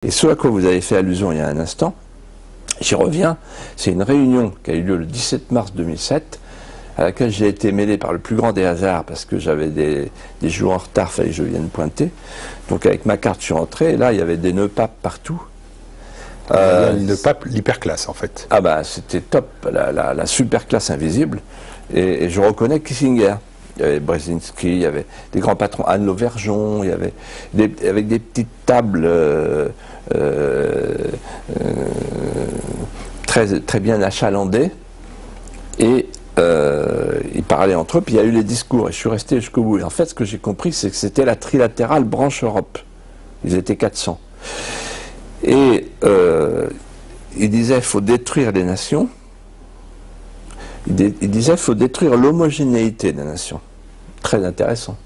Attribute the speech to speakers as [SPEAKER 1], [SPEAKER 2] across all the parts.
[SPEAKER 1] Et ce à quoi vous avez fait allusion il y a un instant, j'y reviens, c'est une réunion qui a eu lieu le 17 mars 2007, à laquelle j'ai été mêlé par le plus grand des hasards, parce que j'avais des jours en retard, il fallait que je vienne pointer. Donc avec ma carte, je suis rentré, et là, il y avait des nœuds papes partout.
[SPEAKER 2] Le pape, l'hyperclasse, en fait.
[SPEAKER 1] Ah ben, c'était top, la super classe invisible. Et je reconnais Kissinger. Il y avait Brzezinski, il y avait des grands patrons, Anne Lauvergeon, il y avait avec des petites tables très bien achalandées. Et ils parlaient entre eux, puis il y a eu les discours, et je suis resté jusqu'au bout. Et en fait, ce que j'ai compris, c'est que c'était la trilatérale branche Europe. Ils étaient 400. Et il disait qu'il faut détruire les nations. Il disait qu'il faut détruire l'homogénéité des nations. Très intéressant.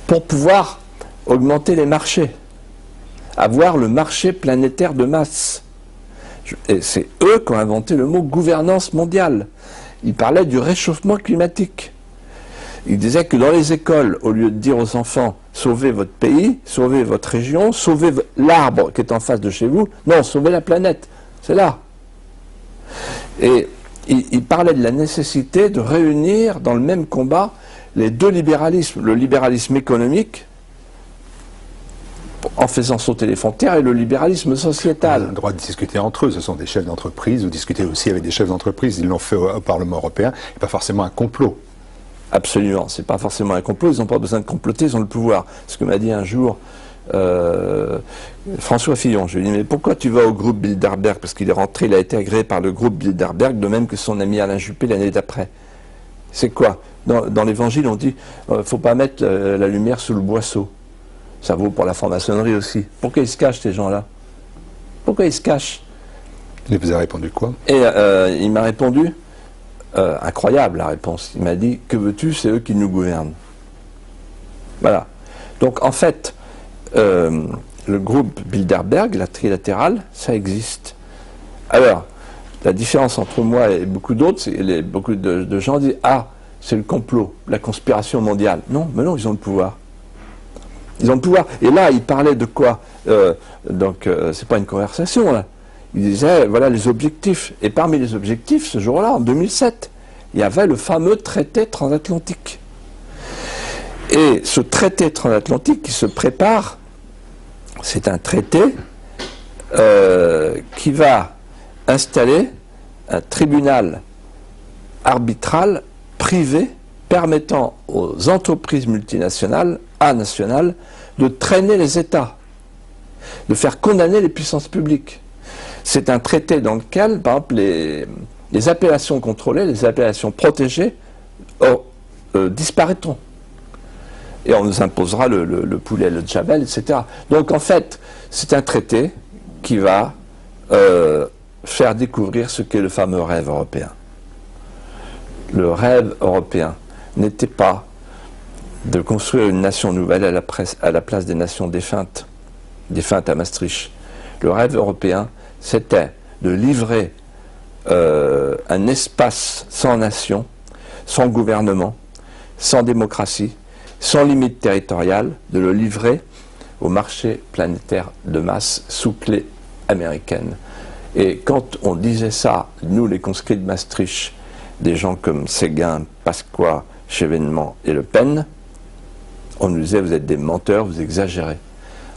[SPEAKER 1] Pour pouvoir augmenter les marchés. Avoir le marché planétaire de masse. Et c'est eux qui ont inventé le mot gouvernance mondiale. Ils parlaient du réchauffement climatique. Ils disaient que dans les écoles, au lieu de dire aux enfants « sauvez votre pays, sauvez votre région, sauvez l'arbre qui est en face de chez vous », non, sauvez la planète, c'est là. Et ils parlaient de la nécessité de réunir dans le même combat les deux libéralismes, le libéralisme économique, en faisant sauter les frontières, et le libéralisme sociétal.
[SPEAKER 2] Ils ont le droit de discuter entre eux, ce sont des chefs d'entreprise, ou discuter aussi avec des chefs d'entreprise, ils l'ont fait au Parlement européen, et pas forcément un complot.
[SPEAKER 1] Absolument, c'est pas forcément un complot, ils n'ont pas besoin de comploter, ils ont le pouvoir. Ce que m'a dit un jour François Fillon, je lui ai dit, mais pourquoi tu vas au groupe Bilderberg? Parce qu'il est rentré, il a été agréé par le groupe Bilderberg, de même que son ami Alain Juppé l'année d'après. C'est quoi? Dans l'évangile, on dit, faut pas mettre la lumière sous le boisseau. Ça vaut pour la franc-maçonnerie aussi. Pourquoi ils se cachent, ces gens-là? Pourquoi ils se cachent?
[SPEAKER 2] Il vous a répondu quoi?
[SPEAKER 1] Et il m'a répondu, incroyable la réponse, il m'a dit, que veux-tu, c'est eux qui nous gouvernent. Voilà. Donc en fait, le groupe Bilderberg, la trilatérale, ça existe. Alors, la différence entre moi et beaucoup d'autres, c'est que beaucoup de gens disent, ah, c'est le complot, la conspiration mondiale. Non, mais non, ils ont le pouvoir. Ils ont le pouvoir. Et là, ils parlaient de quoi? C'est pas une conversation, là. Ils disaient, voilà les objectifs. Et parmi les objectifs, ce jour-là, en 2007, il y avait le fameux traité transatlantique. Et ce traité transatlantique qui se prépare, c'est un traité qui va installer un tribunal arbitral privé permettant aux entreprises multinationales, nationales, de traîner les États, de faire condamner les puissances publiques. C'est un traité dans lequel, par exemple, les appellations contrôlées, les appellations protégées disparaîtront. Et on nous imposera le poulet, le djabel, etc. Donc en fait, c'est un traité qui va faire découvrir ce qu'est le fameux rêve européen. Le rêve européen n'était pas de construire une nation nouvelle à la place des nations défuntes à Maastricht. Le rêve européen, c'était de livrer un espace sans nation, sans gouvernement, sans démocratie, sans limite territoriale, de le livrer au marché planétaire de masse sous clé américaine. Et quand on disait ça, nous les conscrits de Maastricht, des gens comme Séguin, Pasqua, Chevènement et Le Pen, on nous disait, vous êtes des menteurs, vous exagérez.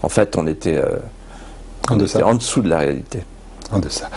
[SPEAKER 1] En fait, on était en dessous de la réalité.
[SPEAKER 2] En deçà.